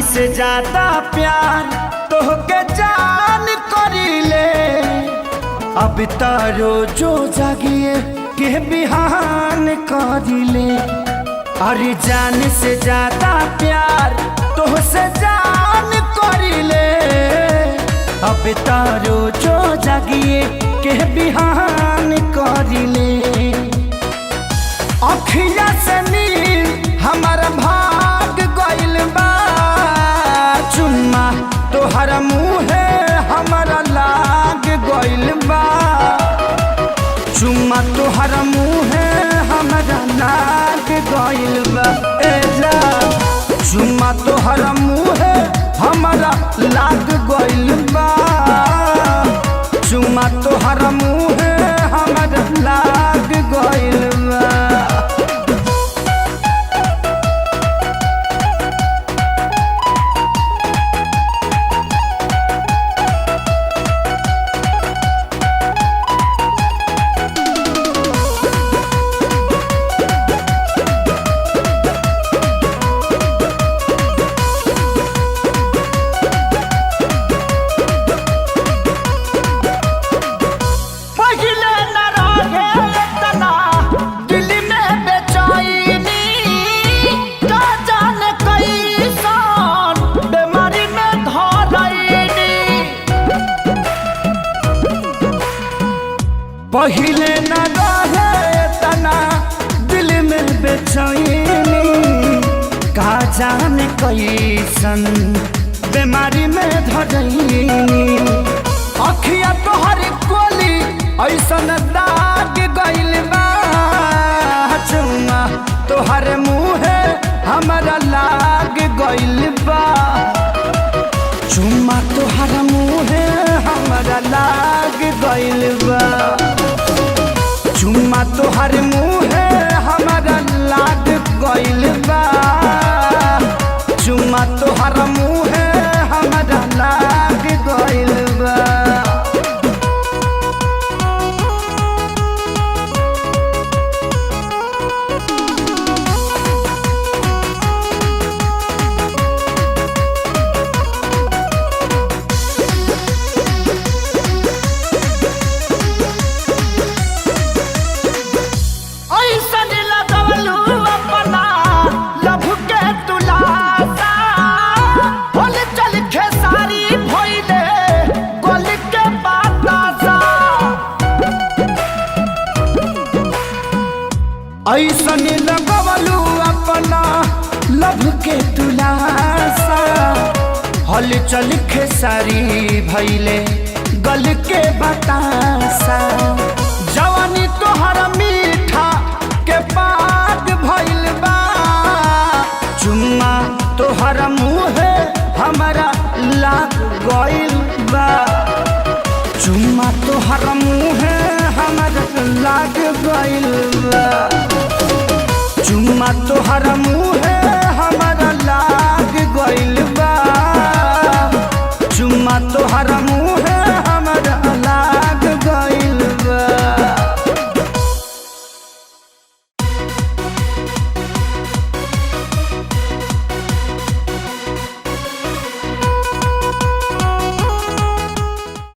से ज्यादा प्यार तोहके जान करीले। अब तारो जो जागिए के बिहान करीले। अरे जान से ज्यादा प्यार तोहसे जान करीले। अब तारो जो जागिए के बिहान करीले। अखिया से नील हमारा भाग गइल बा। चुम्मा तोहर मुँहे हमारा लाग गइल बा। चुम्मा तोहर मुँहे हमारा लाग गइल बा। ए जा चुम्मा तोहर मुँहे हमारा लाग गइल बा। चुम्मा तोहर मुँहे हमारा लाग गइल बा। पहिले न रहे तना दिल में बेचैनी। का जाने कैसन बीमारी में धरैनी। अखिया तोहर कोली ऐसन दाग गइल बा। चुम्मा तोहर मुँहे हमारा लाग गइल बा। चुम्मा तोहर मुँहे हमारा लाग गइल बा। चुम्मा तोहर मुँहे हमारा लाग गइल बा। चुम्मा तोहर मुँहे हमारा लाग गइल बा। ऐसन लगवलू अपना लभ के तुलासा। हल चल खेसारी भैले गल के बतासा। जवानी तोहर मीठा के पाग भइल बा। चुम्मा तोहर मुँहे हमारा लाग गइल बा। चुम्मा तोहर मुँहे हमारा लाग गइल बा। चुम्मा तोहर मुँहे हमारा लाग गइल बा। चुम्मा तोहर मुँहे